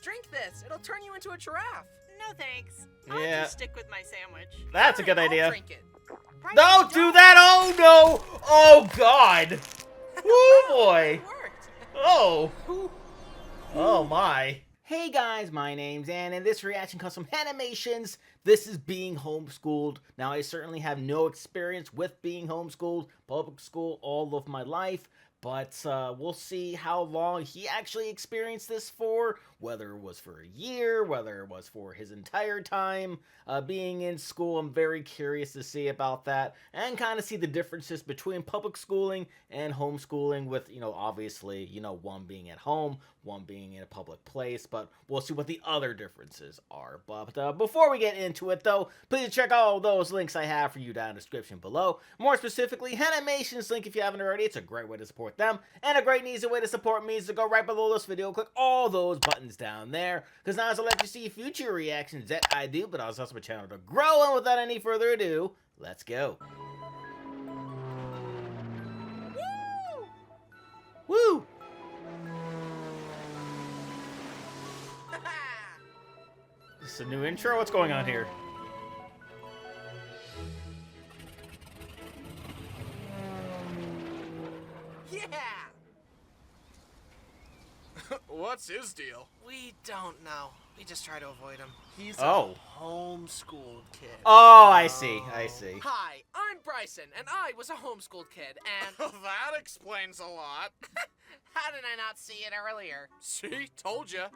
drink this. It'll turn you into a giraffe. No thanks. Yeah. I'll just stick with my sandwich. That's a good I'll idea. drink it. Don't do that! Oh no! Oh god! Woo boy! It worked. Oh! Oh my. Hey guys, my name's Ann, and this reaction comes from Haminations. This is being homeschooled. Now, I certainly have no experience with being homeschooled, public school all of my life, but we'll see how long he actually experienced this for, whether it was for a year, whether it was for his entire time being in school. I'm very curious to see about that and kind of see the differences between public schooling and homeschooling with, obviously, one being at home, one being in a public place, but we'll see what the other differences are. But before we get into it, though, please check all those links I have for you down in the description below. More specifically, Haminations link if you haven't already. It's a great way to support them, and a great and easy way to support me is to go right below this video, click all those buttons down there, because now I'll let you see future reactions that I do, but also helps my channel to grow. And without any further ado, let's go. Woo! Woo! Is this a new intro? What's going on here? Yeah! What's his deal? We don't know. We just try to avoid him. He's Oh. a homeschooled kid. Oh, I see. I see. Hi, I'm Bryson, and I was a homeschooled kid, and... That explains a lot. How did I not see it earlier? See? Told ya.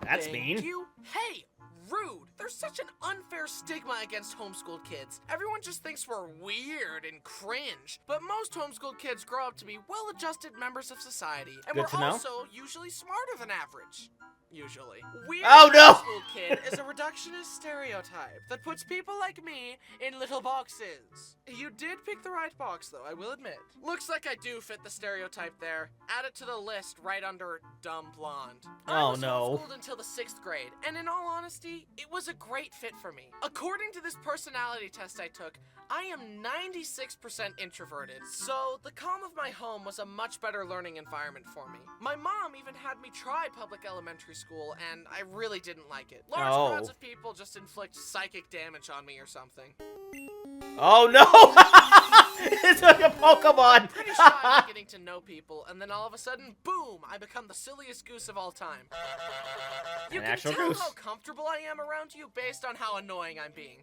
That's Thank mean. you. Hey, rude. There's such an unfair stigma against homeschooled kids. Everyone just thinks we're weird and cringe. But most homeschooled kids grow up to be well-adjusted members of society. And Good we're to know. also usually smarter than average. Usually. Weird Oh, no! homeschooled kid is a reductionist stereotype that puts people like me in little boxes. You did pick the right box, though, I will admit. Looks like I do fit the stereotype there. Add it to the list right under dumb blonde. I Oh, was no. homeschooled until the 6th grade, and in all honesty, it was a great fit for me. According to this personality test I took, I am 96% introverted, so the calm of my home was a much better learning environment for me. My mom even had me try public elementary school, and I really didn't like it. Large Oh. crowds of people just inflict psychic damage on me or something. Oh no! It's like a Pokemon! I'm pretty shy at getting to know people, and then all of a sudden, boom, I become the silliest goose of all time. You An can actual tell goose. how comfortable I am around you based on how annoying I'm being.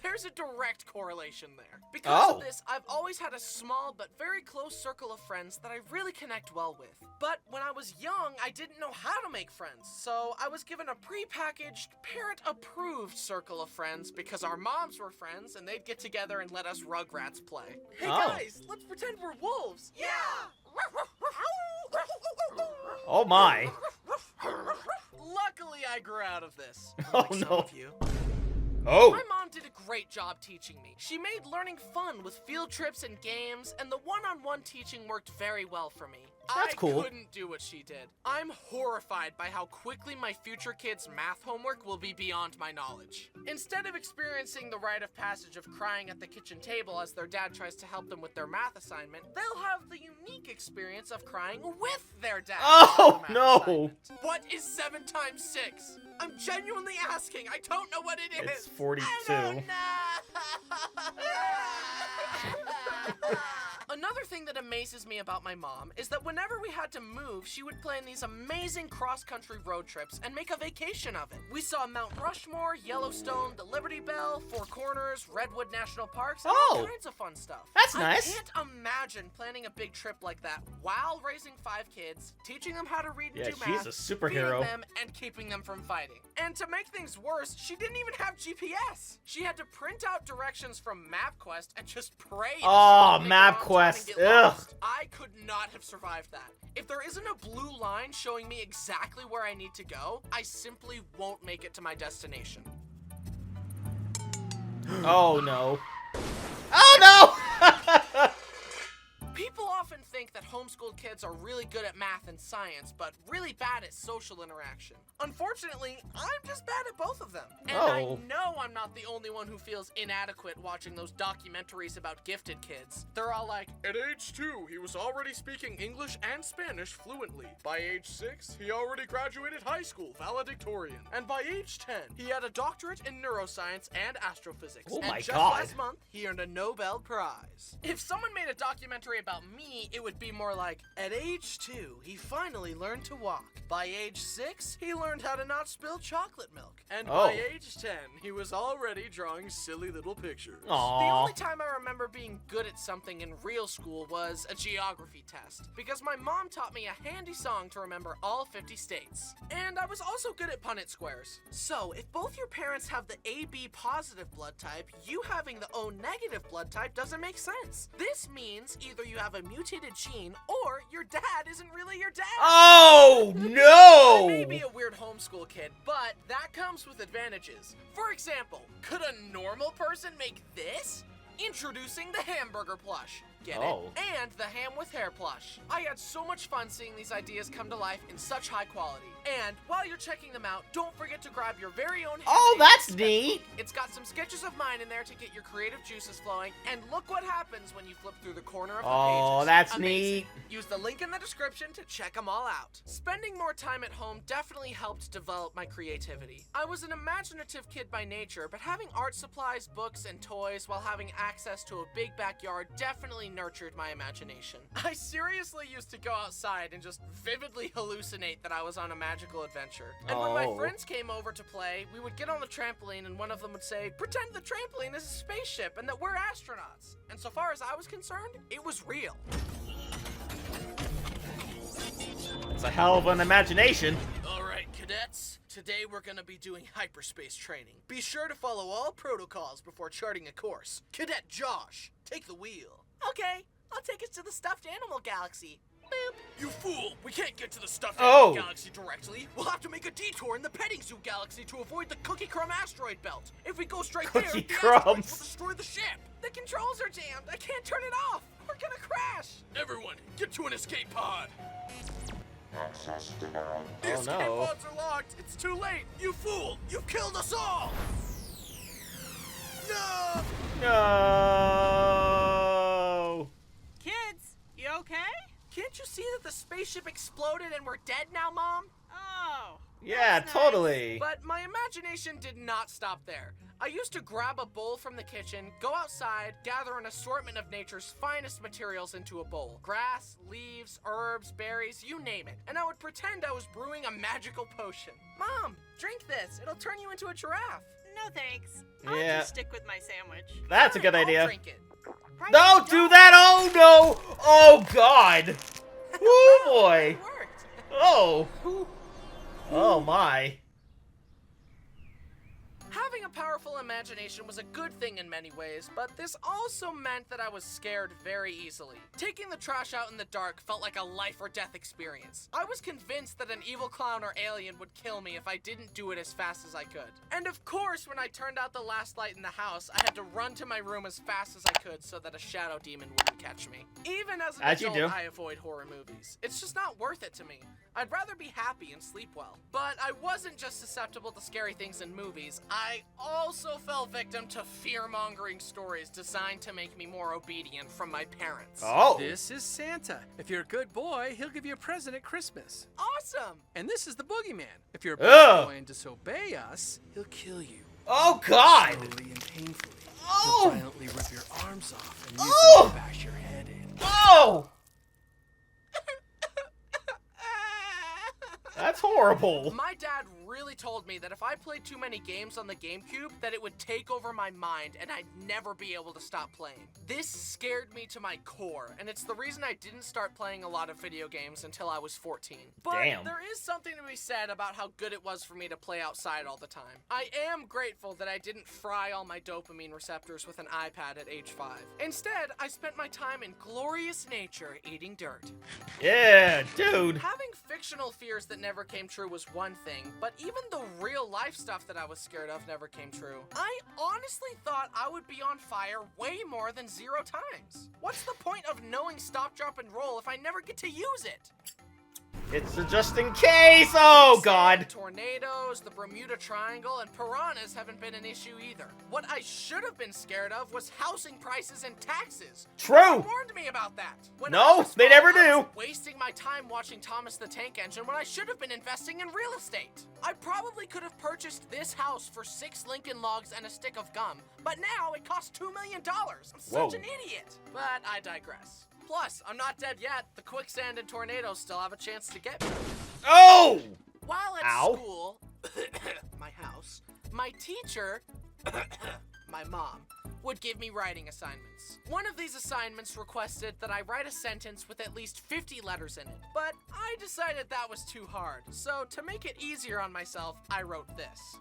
There's a direct correlation there. Because of this, I've always had a small but very close circle of friends that I really connect well with. But when I was young, I didn't know how to make friends, so I was given a pre-packaged, parent-approved circle of friends because our moms were friends and they'd get together and let us Rugrats play. Hey guys, let's pretend we're wolves. Yeah! Oh my. Luckily, I grew out of this. Oh, Like some no. of you. Oh! My mom did a great job teaching me. She made learning fun with field trips and games, and the one-on-one teaching worked very well for me. That's cool. I couldn't do what she did. I'm horrified by how quickly my future kids' math homework will be beyond my knowledge. Instead of experiencing the rite of passage of crying at the kitchen table as their dad tries to help them with their math assignment, they'll have the unique experience of crying with their dad. Oh, on the math no. assignment. What is 7 times 6? I'm genuinely asking. I don't know what it is. It's 42. I don't know. Another thing that amazes me about my mom is that whenever we had to move, she would plan these amazing cross-country road trips and make a vacation of it. We saw Mount Rushmore, Yellowstone, the Liberty Bell, Four Corners, Redwood National Parks, and all kinds of fun stuff. That's nice. I can't imagine planning a big trip like that while raising 5 kids, teaching them how to read and Yeah, do math, she's a superhero. feeding them, and keeping them from fighting. And to make things worse, she didn't even have GPS. She had to print out directions from MapQuest and just pray. Oh, that she'd make it on time MapQuest. and get Ugh. lost. I could not have survived that. If there isn't a blue line showing me exactly where I need to go, I simply won't make it to my destination. Oh no. Oh no! People often think that homeschooled kids are really good at math and science, but really bad at social interaction. Unfortunately, I'm just bad at both of them. And I know I'm not the only one who feels inadequate watching those documentaries about gifted kids. They're all like, at age 2, he was already speaking English and Spanish fluently. By age 6, he already graduated high school valedictorian. And by age 10, he had a doctorate in neuroscience and astrophysics. Oh my and just God. last month, he earned a Nobel Prize. If someone made a documentary about me, it would be more like, at age 2, he finally learned to walk. By age 6, he learned how to not spill chocolate milk. And by age 10, he was already drawing silly little pictures. Aww. The only time I remember being good at something in real school was a geography test, because my mom taught me a handy song to remember all 50 states. And I was also good at Punnett squares. So, if both your parents have the AB positive blood type, you having the O negative blood type doesn't make sense. This means either you have a mutated gene, or your dad isn't really your dad. Oh, I may no! be a weird homeschool kid, but that comes with advantages. For example, could a normal person make this? Introducing the hamburger plush. Get it? And the ham with hair plush. I had so much fun seeing these ideas come to life in such high quality. And while you're checking them out, don't forget to grab your very own Oh, that's neat! It's got some sketches of mine in there to get your creative juices flowing. And look what happens when you flip through the corner of the pages. Oh, that's Amazing. neat. Use the link in the description to check them all out. Spending more time at home definitely helped develop my creativity. I was an imaginative kid by nature, but having art supplies, books, and toys while having access to a big backyard definitely nurtured my imagination. I seriously used to go outside and just vividly hallucinate that I was on a magical adventure. And when my friends came over to play, we would get on the trampoline and one of them would say, pretend the trampoline is a spaceship and that we're astronauts. And so far as I was concerned, it was real. It's a hell of an imagination. All right, cadets. Today we're gonna be doing hyperspace training. Be sure to follow all protocols before charting a course. Cadet Josh, take the wheel. Okay, I'll take us to the stuffed animal galaxy. Boop. You fool! We can't get to the stuffed animal galaxy directly. We'll have to make a detour in the petting zoo galaxy to avoid the Cookie Crumb asteroid belt. If we go straight there, the asteroids will destroy the ship. The controls are jammed. I can't turn it off. We're gonna crash. Everyone, get to an escape pod. The escape pods are locked. It's too late. You fool! You killed us all. No! No! Kids, you okay? Can't you see that the spaceship exploded and we're dead now, Mom? Oh. Yeah, that's totally. But my imagination did not stop there. I used to grab a bowl from the kitchen, go outside, gather an assortment of nature's finest materials into a bowl. Grass, leaves, herbs, berries, you name it. And I would pretend I was brewing a magical potion. Mom, drink this. It'll turn you into a giraffe. No thanks. I'll Yeah. just stick with my sandwich. That's a good I'll idea. drink it. Don't do that! Oh, no! Oh, God! Oh, boy! It worked. Oh! Oh, my. Having a powerful imagination was a good thing in many ways, but this also meant that I was scared very easily. Taking the trash out in the dark felt like a life or death experience. I was convinced that an evil clown or alien would kill me if I didn't do it as fast as I could. And of course, when I turned out the last light in the house, I had to run to my room as fast as I could so that a shadow demon wouldn't catch me. Even as an adult, I avoid horror movies. It's just not worth it to me. I'd rather be happy and sleep well. But I wasn't just susceptible to scary things in movies. I also fell victim to fear-mongering stories designed to make me more obedient from my parents. Oh! This is Santa. If you're a good boy, he'll give you a present at Christmas. Awesome! And this is the boogeyman. If you're a bad boy and disobey us, he'll kill you. Oh, God! Slowly and painfully. Oh! He'll violently rip your arms off and use them to bash your head in. Oh! That's horrible. My dad really told me that if I played too many games on the GameCube, that it would take over my mind and I'd never be able to stop playing. This scared me to my core, and it's the reason I didn't start playing a lot of video games until I was 14. But there is something to be said about how good it was for me to play outside all the time. I am grateful that I didn't fry all my dopamine receptors with an iPad at age 5. Instead, I spent my time in glorious nature eating dirt. Yeah, dude. Having fictional fears that never came true was one thing, but even the real life stuff that I was scared of never came true. I honestly thought I would be on fire way more than 0 times. What's the point of knowing stop, drop, and roll if I never get to use it? It's a just in case! Oh, God! Tornadoes, the Bermuda Triangle, and piranhas haven't been an issue either. What I should have been scared of was housing prices and taxes. True! No one warned me about that. When I No, was they small, never I do. was wasting my time watching Thomas the Tank Engine when I should have been investing in real estate. I probably could have purchased this house for 6 Lincoln Logs and a stick of gum, but now it costs $2 million. I'm such an idiot. But I digress. Plus, I'm not dead yet. The quicksand and tornadoes still have a chance to get me. Oh! While at Ow. school, my house, my teacher, my mom, would give me writing assignments. One of these assignments requested that I write a sentence with at least 50 letters in it, but I decided that was too hard. So to make it easier on myself, I wrote this.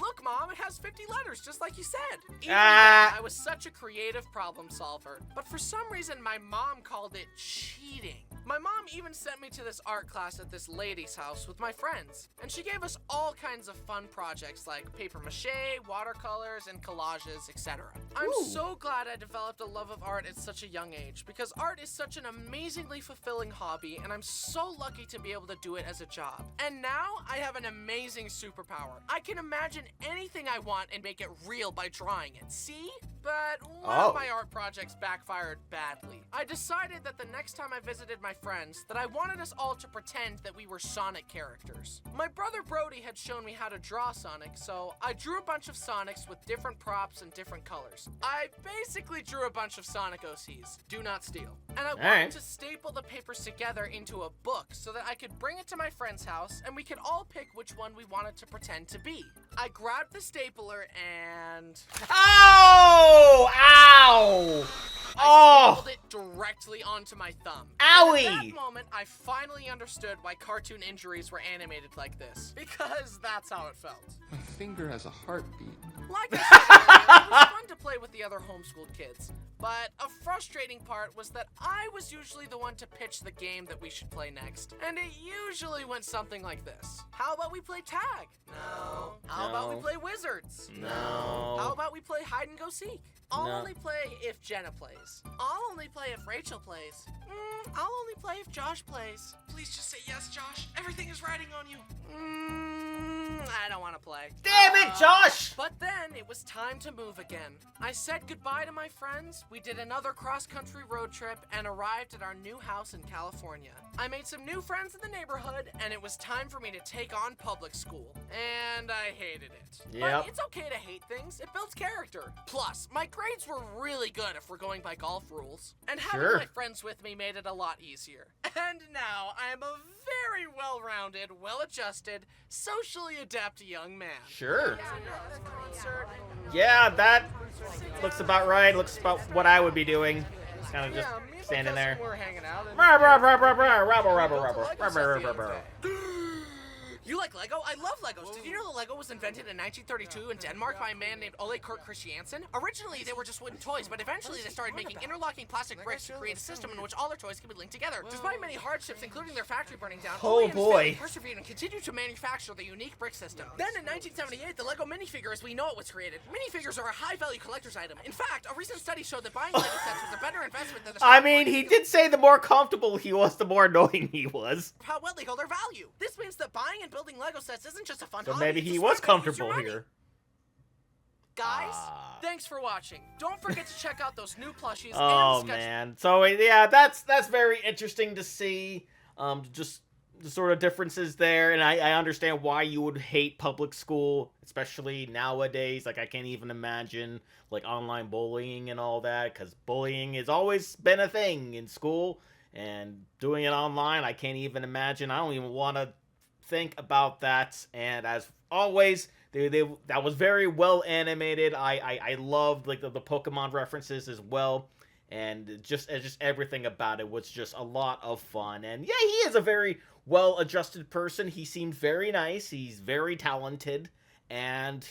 Look, Mom, it has 50 letters, just like you said. Even then, I was such a creative problem solver, but for some reason, my mom called it cheating. My mom even sent me to this art class at this lady's house with my friends, and she gave us all kinds of fun projects like paper mache, watercolors, and collages, etc. I'm so glad I developed a love of art at such a young age, because art is such an amazingly fulfilling hobby, and I'm so lucky to be able to do it as a job. And now, I have an amazing superpower. I can imagine anything I want and make it real by drawing it, see? But one of my art projects backfired badly. I decided that the next time I visited my friends that I wanted us all to pretend that we were Sonic characters. My brother Brody had shown me how to draw Sonic, so I drew a bunch of Sonics with different props and different colors. I basically drew a bunch of Sonic OCs. Do not steal. And I wanted to staple the papers together into a book so that I could bring it to my friend's house and we could all pick which one we wanted to pretend to be. I grabbed the stapler and... Oh! Ow! I stapled it directly onto my thumb. Owie! And at that moment, I finally understood why cartoon injuries were animated like this. Because that's how it felt. My finger has a heartbeat. Like I said, it was fun to play with the other homeschooled kids. But a frustrating part was that I was usually the one to pitch the game that we should play next. And it usually went something like this. How about we play tag? No. How about we play wizards? No. How about we play hide and go seek? I'll No. only play if Jenna plays. I'll only play if Rachel plays. I'll only play if Josh plays. Please just say yes, Josh. Everything is riding on you. I don't want to play. Damn it, Josh! But then it was time to move again. I said goodbye to my friends, we did another cross-country road trip, and arrived at our new house in California. I made some new friends in the neighborhood, and it was time for me to take on public school. And I hated it. Yep. But it's okay to hate things. It builds character. Plus, my grades were really good if we're going by golf rules. And having my friends with me made it a lot easier. And now I am a very well-rounded, well-adjusted, socially adept young man. Sure. Concert. Yeah, that looks about right. Looks about what I would be doing. Just kind of just Yeah, me and my standing there. cousin were hanging out. And You like Lego? I love Legos. Did you know that Lego was invented in 1932 in Denmark by a man named Ole Kurt Christiansen? Originally, they were just wooden toys, but eventually they started making interlocking plastic bricks to create a system in which all their toys could be linked together. Despite many hardships, including their factory burning down, Ole and his family persevered and continued to manufacture the unique brick system. Then in 1978, the Lego minifigure as we know it was created. Minifigures are a high-value collector's item. In fact, a recent study showed that buying Lego sets was a better investment than the I mean, he did say the more comfortable he was, the more annoying he was. how well they hold their value. This means that buying and building Lego sets isn't just a fun So hobby, maybe it's a he smart was way to use your comfortable money. here. Guys, thanks for watching. Don't forget to check out those new plushies Oh and the sketch. man. So yeah, that's very interesting to see. Just the sort of differences there, and I understand why you would hate public school, especially nowadays. Like I can't even imagine like online bullying and all that, because bullying has always been a thing in school, and doing it online, I can't even imagine. I don't even want to think about that. And as always, that was very well animated. I loved like the Pokemon references as well, and just everything about it was just a lot of fun. And yeah, he is a very well-adjusted person. He seemed very nice. He's very talented, and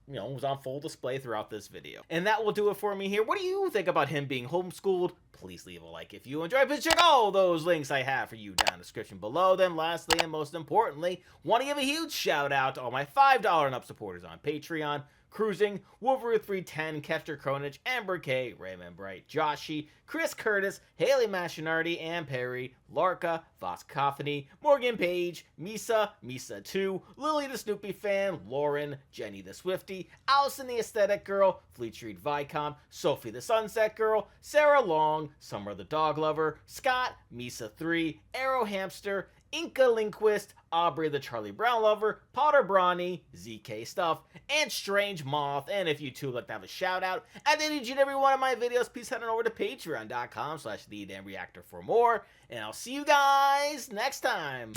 was on full display throughout this video. And that will do it for me here. What do you think about him being homeschooled? Please leave a like if you enjoyed. Please check all those links I have for you down in the description below. Then lastly, and most importantly, want to give a huge shout out to all my $5 and up supporters on Patreon. Cruising, Wolverine310, Kester Kronich, Amber K, Raymond Bright, Joshi, Chris Curtis, Haley Machinardi, Ann Perry, Larka, Voskophany, Morgan Page, Misa, Misa2, Lily the Snoopy Fan, Lauren, Jenny the Swifty, Allison the Aesthetic Girl, Fleet Street Vicom, Sophie the Sunset Girl, Sarah Long, Summer the Dog Lover, Scott, Misa3, Arrow Hamster, Inca Linquist, Aubrey the Charlie Brown Lover, Potter Brawny, ZK Stuff, and Strange Moth. And if you too would like to have a shout out at the end of each and every one of my videos, please head on over to patreon.com/TheDamnReactor for more. And I'll see you guys next time.